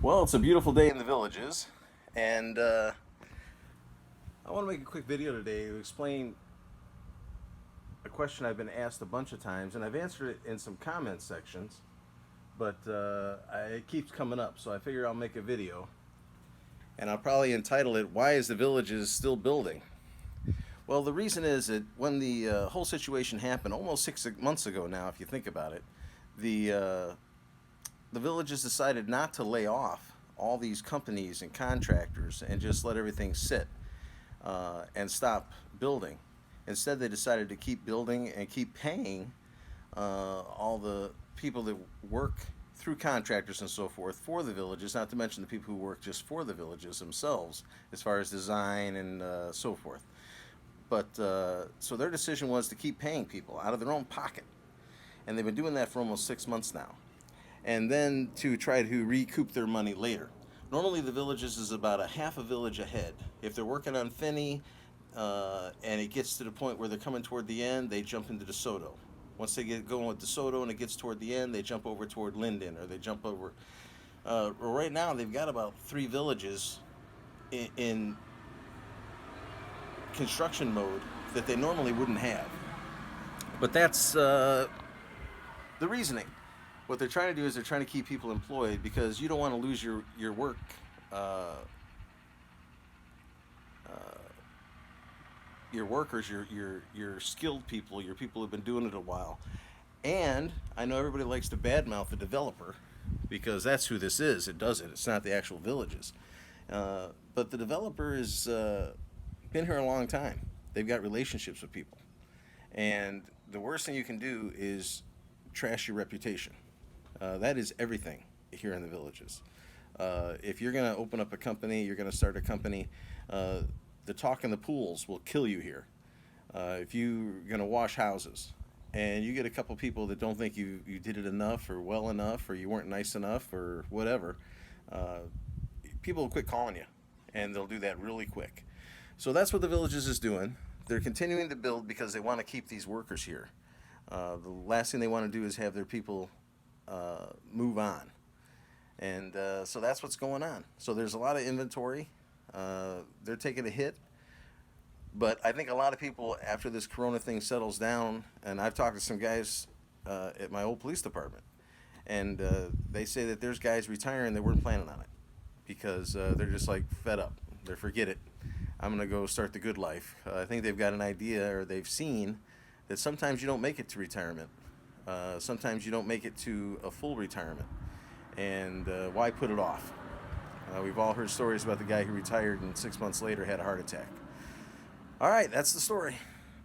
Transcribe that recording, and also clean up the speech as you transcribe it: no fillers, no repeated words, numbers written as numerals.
Well, it's a beautiful day in the Villages, and I want to make a quick video today to explain a question I've been asked a bunch of times, and I've answered it in some comment sections, but it keeps coming up, so I figure I'll make a video, and I'll probably entitle it, "Why is the Villages Still Building?" Well, the reason is that when the whole situation happened almost 6 months ago now, if you think about it, the uh, the Villages decided not to lay off all these companies and contractors and just let everything sit and stop building. Instead, they decided to keep building and keep paying all the people that work through contractors and so forth for the villages, not to mention the people who work just for the villages themselves, as far as design and so forth. But so their decision was to keep paying people out of their own pocket, and they've been doing that for almost 6 months now. And then to try to recoup their money later. Normally, the villages is about a half a village ahead. If they're working on Finney and it gets to the point where they're coming toward the end, they jump into DeSoto. Once they get going with DeSoto and it gets toward the end, they jump over toward Linden, or they jump over. Right now, they've got about 3 villages in construction mode that they normally wouldn't have. But that's the reasoning. What they're trying to do is they're trying to keep people employed because you don't want to lose your work, uh, your workers, your skilled people, your people who've been doing it a while. And I know everybody likes to badmouth the developer because that's who this is. It does it. It's not the actual villages. But the developer has been here a long time. They've got relationships with people, and the worst thing you can do is trash your reputation. That is everything here in the villages. If you're going to open up a company, you're going to start a company, the talk in the pools will kill you here. If you're going to wash houses and you get a couple people that don't think you did it enough or well enough or you weren't nice enough or whatever, uh, people will quit calling you, and they'll do that really quick. So that's what the villages is doing. They're continuing to build because they want to keep these workers here. The last thing they want to do is have their people move on. And so that's what's going on. So there's a lot of inventory. They're taking a hit. But I think a lot of people, after this corona thing settles down, and I've talked to some guys at my old police department, and they say that there's guys retiring that weren't planning on it because they're just like fed up. They're forget it. I'm going to go start the good life. I think they've got an idea, or they've seen that sometimes you don't make it to retirement. Sometimes you don't make it to a full retirement. And why put it off? We've all heard stories about the guy who retired and 6 months later had a heart attack. All right, that's the story.